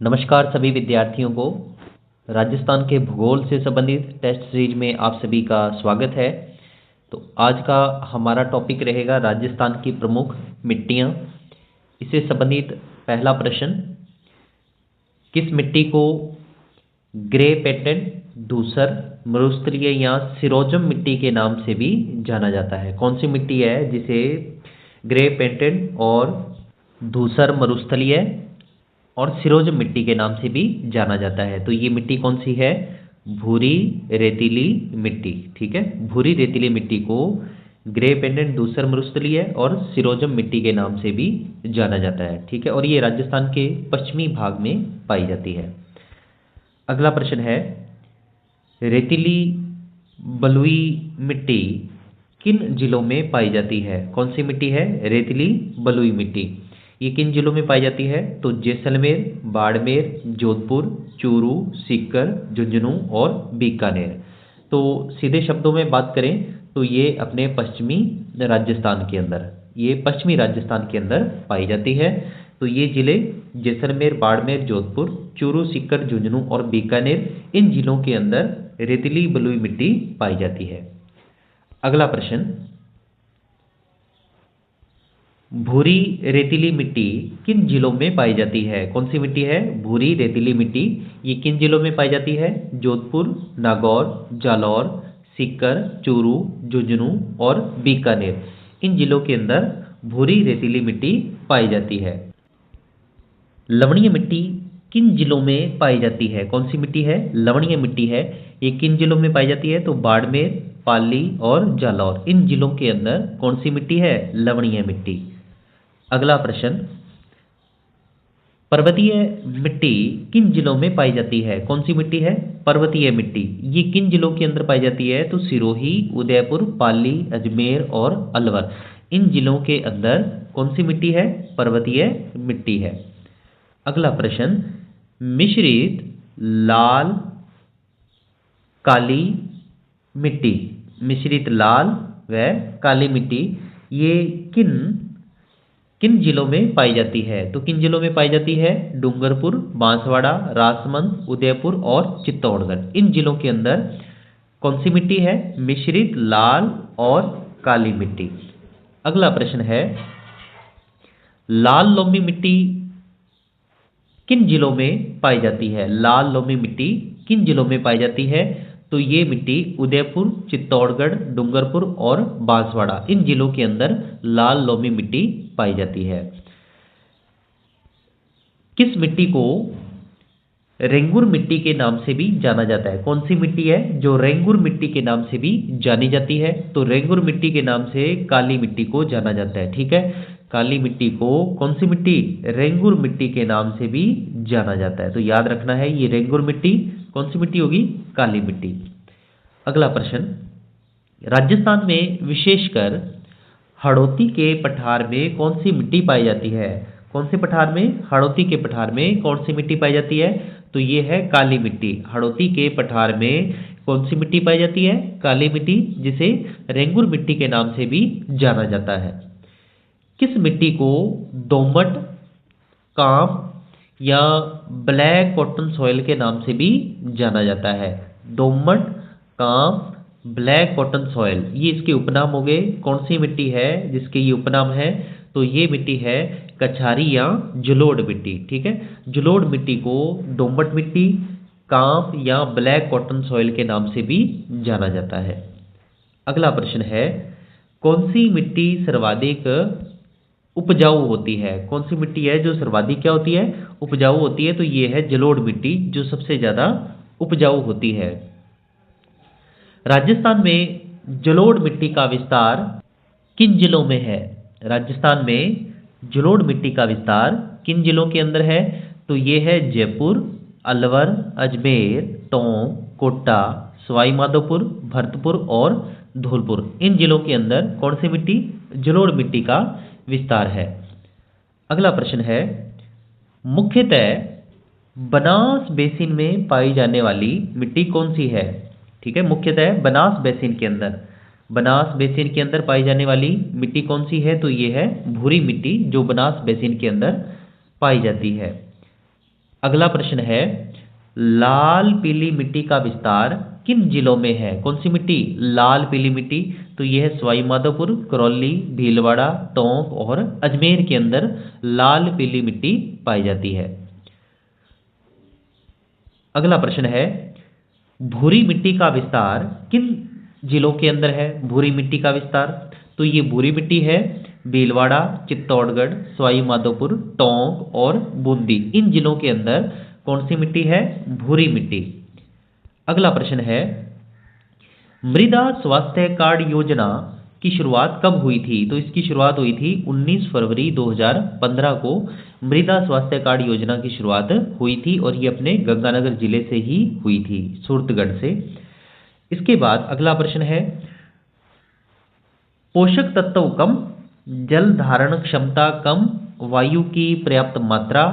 नमस्कार सभी विद्यार्थियों को। राजस्थान के भूगोल से संबंधित टेस्ट सीरीज में आप सभी का स्वागत है। तो आज का हमारा टॉपिक रहेगा राजस्थान की प्रमुख मिट्टियाँ। इससे संबंधित पहला प्रश्न, किस मिट्टी को ग्रे पेटेंट, धूसर, मरुस्थलीय या सिरोजम मिट्टी के नाम से भी जाना जाता है? कौन सी मिट्टी है जिसे ग्रे पेटेंट और धूसर, मरुस्थलीय और सिरोजम मिट्टी के नाम से भी जाना जाता है? तो ये मिट्टी कौन सी है? भूरी रेतीली मिट्टी। ठीक है, भूरी रेतीली मिट्टी को ग्रे पेंडेंट, धूसर, मरुस्थलीय और सिरोजम मिट्टी के नाम से भी जाना जाता है। ठीक है, और ये राजस्थान के पश्चिमी भाग में पाई जाती है। अगला प्रश्न है, रेतीली बलुई मिट्टी किन जिलों में पाई जाती है? कौन सी मिट्टी है रेतीली बलुई मिट्टी? ये किन जिलों में पाई जाती है? तो जैसलमेर, बाड़मेर, जोधपुर, चूरू, सीकर, झुंझुनू और बीकानेर। तो सीधे शब्दों में बात करें तो ये अपने पश्चिमी राजस्थान के अंदर पाई जाती है। तो ये जिले जैसलमेर, बाड़मेर, जोधपुर, चूरू, सीकर, झुंझुनू और बीकानेर, इन जिलों के अंदर रेतीली बलुई मिट्टी पाई जाती है। अगला प्रश्न, भूरी रेतीली मिट्टी किन जिलों में पाई जाती है? कौन सी मिट्टी है भूरी रेतीली मिट्टी? ये किन जिलों में पाई जाती है? जोधपुर, नागौर, जालौर, सीकर, चूरू, झुंझुनू और बीकानेर, इन जिलों के अंदर भूरी रेतीली मिट्टी पाई जाती है। लवणीय मिट्टी किन जिलों में पाई जाती है? कौन सी मिट्टी है लवणीय मिट्टी है? ये किन जिलों में पाई जाती है? तो बाड़मेर, पाली और जालौर, इन जिलों के अंदर कौन सी मिट्टी है? लवणीय मिट्टी। अगला प्रश्न, पर्वतीय मिट्टी किन जिलों में पाई जाती है? कौन सी मिट्टी है पर्वतीय मिट्टी? ये किन जिलों के अंदर पाई जाती है? तो सिरोही, उदयपुर, पाली, अजमेर और अलवर, इन जिलों के अंदर कौन सी मिट्टी है? पर्वतीय मिट्टी है। अगला प्रश्न, मिश्रित लाल काली मिट्टी, मिश्रित लाल व काली मिट्टी ये किन जिलों में पाई जाती है? तो किन जिलों में पाई जाती है? डूंगरपुर, बांसवाड़ा, राजसमंद, उदयपुर और चित्तौड़गढ़, इन जिलों के अंदर कौन सी मिट्टी है? मिश्रित लाल और काली मिट्टी। अगला प्रश्न है, लाल लोमी मिट्टी किन जिलों में पाई जाती है? लाल लोमी मिट्टी किन जिलों में पाई जाती है? तो ये मिट्टी उदयपुर, चित्तौड़गढ़, डूंगरपुर और बांसवाड़ा, इन जिलों के अंदर लाल लोमी मिट्टी पाई जाती है। किस मिट्टी को रेंगुर मिट्टी के नाम से भी जाना जाता है? कौन सी मिट्टी है जो रेंगुर मिट्टी के नाम से भी जानी जाती है? तो रेंगुर मिट्टी के नाम से काली मिट्टी को जाना जाता है। ठीक है, काली मिट्टी को कौन सी मिट्टी? रेंगुर मिट्टी के नाम से भी जाना जाता है। तो याद रखना है, ये रेंगुर मिट्टी कौन सी मिट्टी होगी? काली मिट्टी। अगला प्रश्न, राजस्थान में विशेषकर हड़ौती के पठार में कौन सी मिट्टी पाई जाती है? कौन से पठार में? हड़ौती के पठार में कौन सी मिट्टी पाई जाती है? तो ये है काली मिट्टी। हड़ौती के पठार में कौन सी मिट्टी पाई जाती है? काली मिट्टी, जिसे रेंगुर मिट्टी के नाम से भी जाना जाता है। किस मिट्टी को दोमट, कांप या ब्लैक कॉटन सॉइल के नाम से भी जाना जाता है? दोमट, कांप, ब्लैक कॉटन सॉइल, ये इसके उपनाम हो गए। कौन सी मिट्टी है जिसके ये उपनाम है? तो ये मिट्टी है कछारी या जलोढ़ मिट्टी। ठीक है, जलोढ़ मिट्टी को दोमट मिट्टी, कांप या ब्लैक कॉटन सॉइल के नाम से भी जाना जाता है। अगला प्रश्न है, कौन सी मिट्टी सर्वाधिक उपजाऊ होती है? कौन सी मिट्टी है जो सर्वाधिक क्या होती है? उपजाऊ होती है? तो ये है जलोढ़ मिट्टी, जो सबसे ज्यादा उपजाऊ होती है। राजस्थान में जलोढ़ मिट्टी का विस्तार किन जिलों में है? राजस्थान में जलोढ़ मिट्टी का विस्तार किन जिलों के अंदर है? तो ये है जयपुर, अलवर, अजमेर, टोंक, कोटा, सवाई माधोपुर, भरतपुर और धौलपुर, इन जिलों के अंदर कौन सी मिट्टी? जलोढ़ मिट्टी का विस्तार है। अगला प्रश्न है, मुख्यतः बनास बेसिन में पाई जाने वाली मिट्टी कौन सी है? ठीक है, मुख्यतः बनास बेसिन के अंदर पाई जाने वाली मिट्टी कौन सी है? तो ये है भूरी मिट्टी, जो बनास बेसिन के अंदर पाई जाती है। अगला प्रश्न है, लाल पीली मिट्टी का विस्तार किन जिलों में है? कौन सी मिट्टी? लाल पीली मिट्टी। तो यह है सवाई माधोपुर, करौली, भीलवाड़ा, टोंक और अजमेर के अंदर लाल पीली मिट्टी पाई जाती है। अगला प्रश्न है, भूरी मिट्टी का विस्तार किन जिलों के अंदर है? भूरी मिट्टी का विस्तार, तो ये भूरी मिट्टी है भीलवाड़ा, चित्तौड़गढ़, सवाई माधोपुर, टोंक और बूंदी, इन जिलों के अंदर कौन सी मिट्टी है? भूरी मिट्टी। अगला प्रश्न है, मृदा स्वास्थ्य कार्ड योजना की शुरुआत कब हुई थी? तो इसकी शुरुआत हुई थी 19 फरवरी 2015 को मृदा स्वास्थ्य कार्ड योजना की शुरुआत हुई थी और ये अपने गंगानगर जिले से ही हुई थी, सूरतगढ़ से। इसके बाद अगला प्रश्न है, पोषक तत्व कम, जल धारण क्षमता कम, वायु की पर्याप्त मात्रा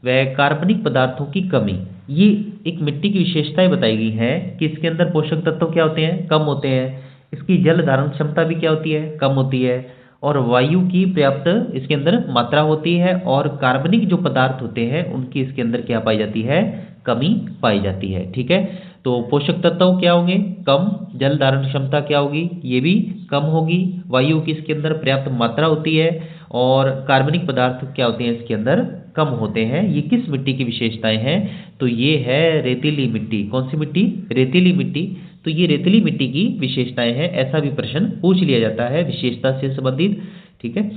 व कार्बनिक पदार्थों की कमी, ये एक मिट्टी की विशेषताएं बताई गई हैं कि इसके अंदर पोषक तत्व क्या होते हैं? कम होते हैं। इसकी जल धारण क्षमता भी क्या होती है? कम होती है। और वायु की पर्याप्त इसके अंदर मात्रा होती है और कार्बनिक जो पदार्थ होते हैं उनकी इसके अंदर क्या पाई जाती है? कमी पाई जाती है। ठीक है, तो पोषक तत्व क्या होंगे? कम। जल धारण क्षमता क्या होगी? ये भी कम होगी। वायु की इसके अंदर पर्याप्त मात्रा होती है और कार्बनिक पदार्थ क्या होते हैं? इसके अंदर कम होते हैं। ये किस मिट्टी की विशेषताएं हैं? तो ये है रेतीली मिट्टी। कौन सी मिट्टी? रेतीली मिट्टी। तो ये रेतीली मिट्टी की विशेषताएं हैं, ऐसा भी प्रश्न पूछ लिया जाता है विशेषता से संबंधित। ठीक है,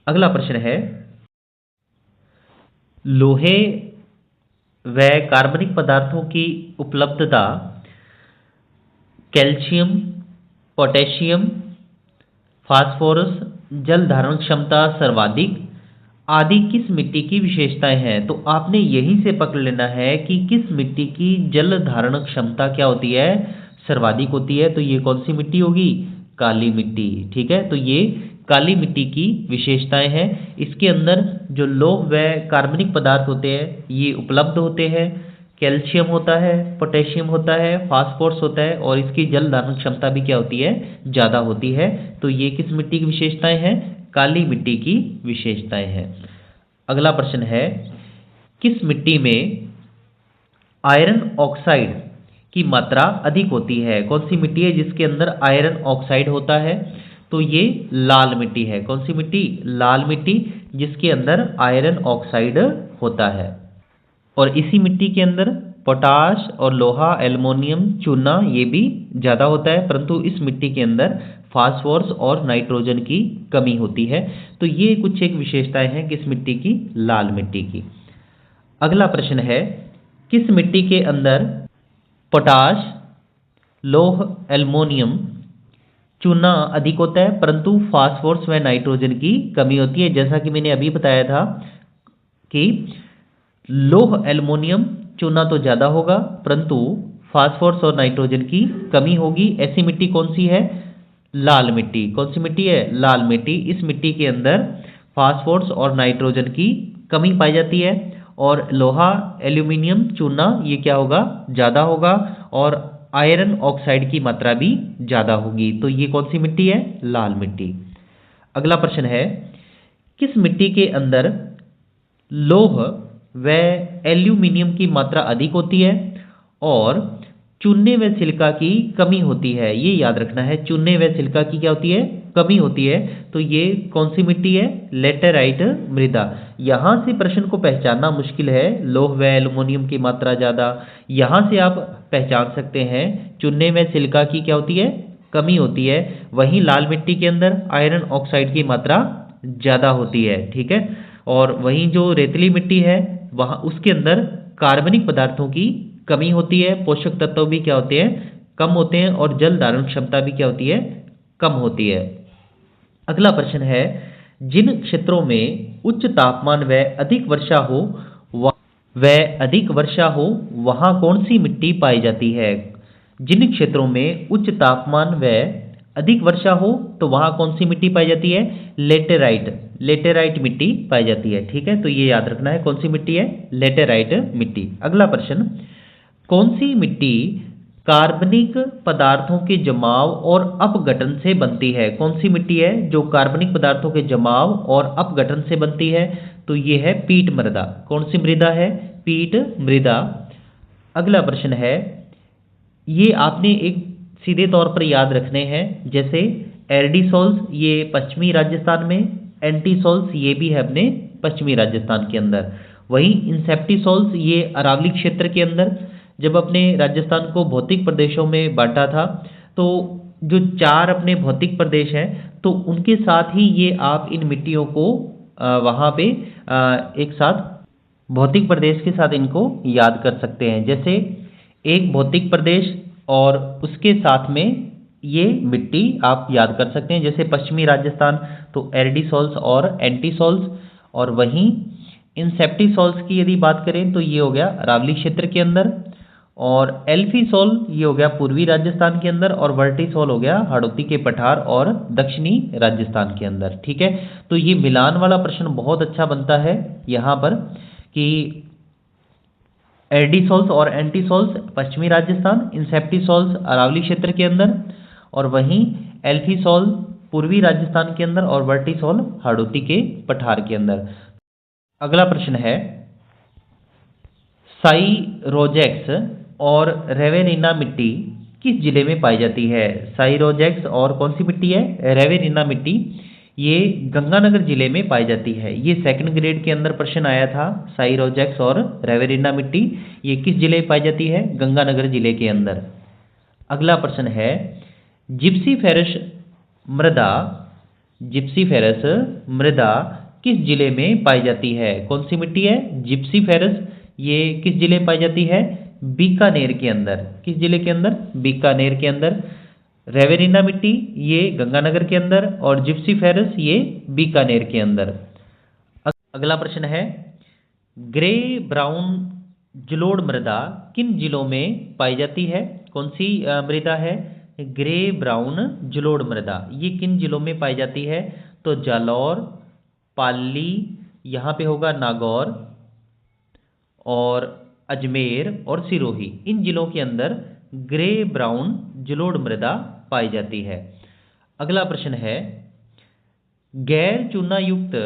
अगला प्रश्न है, लोहे व कार्बनिक पदार्थों की उपलब्धता कैल्शियम, पोटेशियम, फास्फोरस, जल धारण क्षमता सर्वाधिक आदि किस मिट्टी की विशेषताएं हैं? तो आपने यहीं से पकड़ लेना है कि किस मिट्टी की जल धारण क्षमता क्या होती है? सर्वाधिक होती है। तो ये कौन सी मिट्टी होगी? काली मिट्टी। ठीक है, तो ये काली मिट्टी की विशेषताएं हैं। इसके अंदर जो लौह व कार्बनिक पदार्थ होते हैं ये उपलब्ध होते हैं। कैल्शियम होता है, पोटेशियम होता है, फास्फोरस होता है और इसकी जल धारण क्षमता भी क्या होती है? ज़्यादा होती है। तो ये किस मिट्टी की विशेषताएं हैं? काली मिट्टी की विशेषताएं हैं। अगला प्रश्न है, किस मिट्टी में आयरन ऑक्साइड की मात्रा अधिक होती है? कौन सी मिट्टी है जिसके अंदर आयरन ऑक्साइड होता है? तो ये लाल मिट्टी है। कौन सी मिट्टी? लाल मिट्टी, जिसके अंदर आयरन ऑक्साइड होता है। और इसी मिट्टी के अंदर पोटाश और लोहा, एल्युमिनियम, चूना ये भी ज़्यादा होता है, परंतु इस मिट्टी के अंदर फास्फोरस और नाइट्रोजन की कमी होती है। तो ये कुछ एक विशेषताएं हैं किस मिट्टी की? लाल मिट्टी की। अगला प्रश्न है, किस मिट्टी के अंदर पोटाश, लौह, एल्युमिनियम, चूना अधिक होता है परंतु फास्फोरस व नाइट्रोजन की कमी होती है? जैसा कि मैंने अभी बताया था कि लौह, एल्युमिनियम, चूना तो ज़्यादा होगा परंतु फास्फोरस और नाइट्रोजन की कमी होगी। ऐसी मिट्टी कौन सी है? लाल मिट्टी। कौन सी मिट्टी है? लाल मिट्टी। इस मिट्टी के अंदर फास्फोरस और नाइट्रोजन की कमी पाई जाती है और लोहा, एल्युमिनियम, चूना ये क्या होगा? ज़्यादा होगा और आयरन ऑक्साइड की मात्रा भी ज़्यादा होगी। तो ये कौन सी मिट्टी है? लाल मिट्टी। अगला प्रश्न है, किस मिट्टी के अंदर लौह व एल्यूमिनियम की मात्रा अधिक होती है और चूने व सिलिका की कमी होती है? ये याद रखना है, चूने व सिलिका की क्या होती है? कमी होती है। तो ये कौन सी मिट्टी है? लेटेराइट मृदा। यहाँ से प्रश्न को पहचानना मुश्किल है, लौह व एल्युमिनियम की मात्रा ज़्यादा। यहाँ से आप पहचान सकते हैं चूने व सिलिका की क्या होती है? कमी होती है। वहीं लाल मिट्टी के अंदर आयरन ऑक्साइड की मात्रा ज़्यादा होती है। ठीक है, और वहीं जो रेतीली मिट्टी है वहाँ उसके अंदर कार्बनिक पदार्थों की कमी होती है, पोषक तत्व भी क्या होते हैं? कम होते हैं और जल धारण क्षमता भी क्या होती है? कम होती है। अगला प्रश्न है, जिन क्षेत्रों में उच्च तापमान व अधिक वर्षा हो वहाँ कौन सी मिट्टी पाई जाती है? जिन क्षेत्रों में उच्च तापमान व अधिक वर्षा हो तो वहाँ कौन सी मिट्टी पाई जाती है? लेटेराइट मिट्टी पाई जाती है। ठीक है, तो ये याद रखना है कौन सी मिट्टी है? लेटेराइट मिट्टी। अगला प्रश्न, कौन सी मिट्टी कार्बनिक पदार्थों के जमाव और अपघटन से बनती है? कौन सी मिट्टी है जो कार्बनिक पदार्थों के जमाव और अपघटन से बनती है? तो ये है पीट मृदा। कौन सी मृदा है? पीट मृदा। अगला प्रश्न है, ये आपने एक सीधे तौर पर याद रखने हैं, जैसे एर्डिसोल्स ये पश्चिमी राजस्थान में, एंटीसोल्स ये भी है अपने पश्चिमी राजस्थान के अंदर। वहीं इंसेप्टिसोल्स ये अरावली क्षेत्र के अंदर। जब अपने राजस्थान को भौतिक प्रदेशों में बांटा था, तो जो 4 अपने भौतिक प्रदेश हैं, तो उनके साथ ही ये आप इन मिट्टियों को वहाँ पे एक साथ भौतिक प्रदेश के साथ इनको याद कर सकते हैं। जैसे एक भौतिक प्रदेश और उसके साथ में ये मिट्टी आप याद कर सकते हैं, जैसे पश्चिमी राजस्थान तो एर्डिसोल्स और एंटीसोल्स, और वहीं इंसेप्टिसोल्स की यदि बात करें तो ये हो गया अरावली क्षेत्र के अंदर, और एल्फीसोल ये हो गया पूर्वी राजस्थान के अंदर, और वर्टिसोल हो गया हाड़ौती के पठार और दक्षिणी राजस्थान के अंदर। ठीक है, तो ये मिलान वाला प्रश्न बहुत अच्छा बनता है यहाँ पर कि एर्डिसोल्स और एंटीसोल्स पश्चिमी राजस्थान, इंसेप्टिसोल्स अरावली क्षेत्र के अंदर, और वहीं एल्फीसोल पूर्वी राजस्थान के अंदर, और वर्टिसोल हाड़ौती के पठार के अंदर। अगला प्रश्न है, साइरोजेक्स और रेवेनिना मिट्टी किस जिले में पाई जाती है? साइरोजेक्स और कौन सी मिट्टी है? रेवेनिना मिट्टी, ये गंगानगर जिले में पाई जाती है। ये सेकंड ग्रेड के अंदर प्रश्न आया था। साइरोजेक्स और रेवेनिना मिट्टी ये किस जिले में पाई जाती है? गंगानगर जिले के अंदर। अगला प्रश्न है, जिप्सीफेरस मृदा, जिप्सीफेरस मृदा किस जिले में पाई जाती है? कौन सी मिट्टी है? जिप्सीफेरस, ये किस जिले में पाई जाती है? बीकानेर के अंदर। किस जिले के अंदर? बीकानेर के अंदर। रेवेनिना मिट्टी ये गंगानगर के अंदर, और जिप्सीफेरस ये बीकानेर के अंदर। अगला प्रश्न है, ग्रे ब्राउन जलोढ़ मृदा किन जिलों में पाई जाती है? कौन सी मृदा है? ग्रे ब्राउन जलोढ़ मृदा ये किन जिलों में पाई जाती है? तो जालौर, पाली, यहाँ पे होगा नागौर, और अजमेर और सिरोही, इन जिलों के अंदर ग्रे ब्राउन जलोढ़ मृदा पाई जाती है। अगला प्रश्न है, गैर चूनायुक्त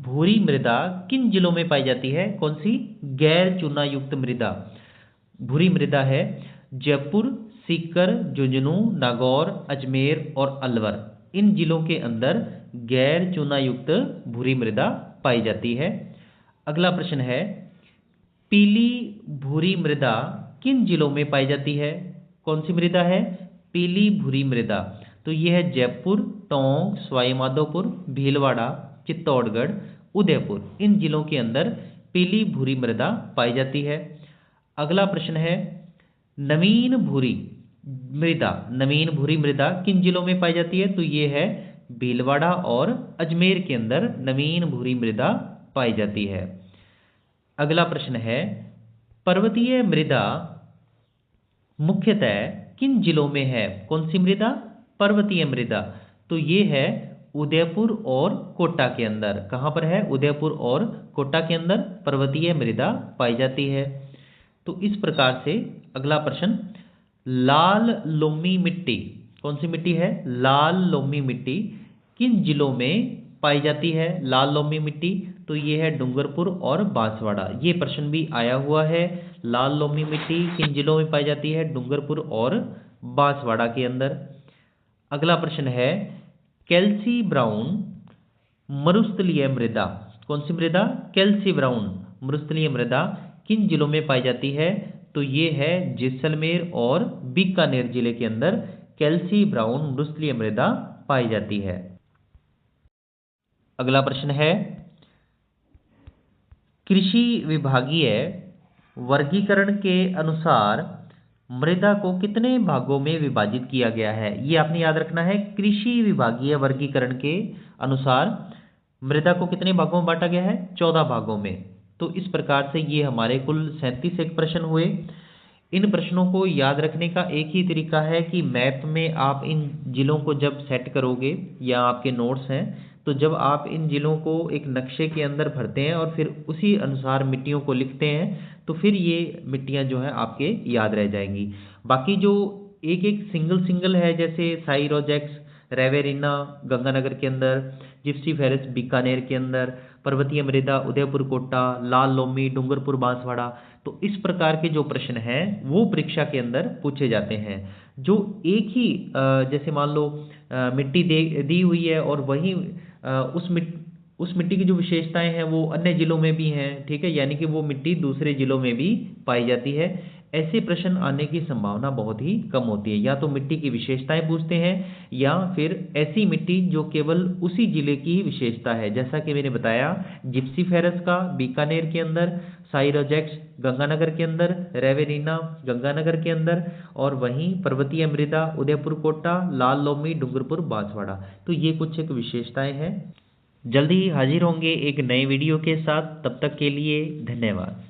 भूरी मृदा किन जिलों में पाई जाती है? कौन सी गैर चूनायुक्त मृदा भूरी मृदा है? जयपुर, सीकर, झुंझुनू, नागौर, अजमेर और अलवर, इन जिलों के अंदर गैर चूनायुक्त भूरी मृदा पाई जाती है। अगला प्रश्न है, पीली भूरी मृदा किन जिलों में पाई जाती है? कौन सी मृदा है? पीली भूरी मृदा, तो यह है जयपुर, टोंक, सवाई माधोपुर, भीलवाड़ा, चित्तौड़गढ़, उदयपुर, इन जिलों के अंदर पीली भूरी मृदा पाई जाती है। अगला प्रश्न है, नवीन भूरी मृदा, नवीन भूरी मृदा किन जिलों में पाई जाती है? तो ये है भीलवाड़ा और अजमेर के अंदर नवीन भूरी मृदा पाई जाती है। अगला प्रश्न है, पर्वतीय मृदा मुख्यतः किन जिलों में है? कौन सी मृदा? पर्वतीय मृदा, तो ये है उदयपुर और कोटा के अंदर। कहाँ पर है? उदयपुर और कोटा के अंदर पर्वतीय मृदा पाई जाती है। तो इस प्रकार से अगला प्रश्न, लाल लोमी मिट्टी, कौन सी मिट्टी है? लाल लोमी मिट्टी किन जिलों में पाई जाती है? लाल लोमी मिट्टी, तो ये है डूंगरपुर और बांसवाड़ा, ये प्रश्न भी आया हुआ है। लाल लोमी मिट्टी किन जिलों में पाई जाती है? डूंगरपुर और बांसवाड़ा के अंदर। अगला प्रश्न है, कैल्सी ब्राउन मरुस्थलीय मृदा, कौन सी मृदा? कैल्सी ब्राउन मरुस्थलीय मृदा किन जिलों में पाई जाती है? तो ये है जैसलमेर और बीकानेर जिले के अंदर कैल्सी ब्राउन मरुस्थलीय मृदा पाई जाती है। अगला प्रश्न है, कृषि विभागीय वर्गीकरण के अनुसार मृदा को कितने भागों में विभाजित किया गया है? ये आपने याद रखना है। कृषि विभागीय वर्गीकरण के अनुसार मृदा को कितने भागों में बांटा गया है? 14 भागों में। तो इस प्रकार से ये हमारे कुल 37 एक प्रश्न हुए। इन प्रश्नों को याद रखने का एक ही तरीका है कि मैप में आप इन जिलों को जब सेट करोगे, या आपके नोट्स हैं, तो जब आप इन जिलों को एक नक्शे के अंदर भरते हैं और फिर उसी अनुसार मिट्टियों को लिखते हैं, तो फिर ये मिट्टियाँ जो हैं आपके याद रह जाएंगी। बाकी जो एक एक सिंगल है, जैसे साइरोजेक्स रेवेरिना गंगानगर के अंदर, जिप्सीफेरस बीकानेर के अंदर, पर्वतीय मृदा, उदयपुर कोटा, लाल लोमी, डूंगरपुर बांसवाड़ा। तो इस प्रकार के जो प्रश्न हैं वो परीक्षा के अंदर पूछे जाते हैं। जो एक ही जैसे मान लो मिट्टी दी हुई है और वही उस मिट्टी की जो विशेषताएं हैं वो अन्य जिलों में भी हैं, ठीक है, यानी कि वो मिट्टी दूसरे जिलों में भी पाई जाती है। ऐसे प्रश्न आने की संभावना बहुत ही कम होती है। या तो मिट्टी की विशेषताएं पूछते हैं या फिर ऐसी मिट्टी जो केवल उसी जिले की ही विशेषता है, जैसा कि मैंने बताया जिप्सीफेरस का बीकानेर के अंदर, साइरोजेक्स गंगानगर के अंदर, रेवेरिना गंगानगर के अंदर, और वहीं पर्वतीय मृदा, उदयपुर कोटा, लाल लोमी, डूंगरपुर बांसवाड़ा। तो ये कुछ एक विशेषताएं हैं। जल्दी ही हाजिर होंगे एक नए वीडियो के साथ, तब तक के लिए धन्यवाद।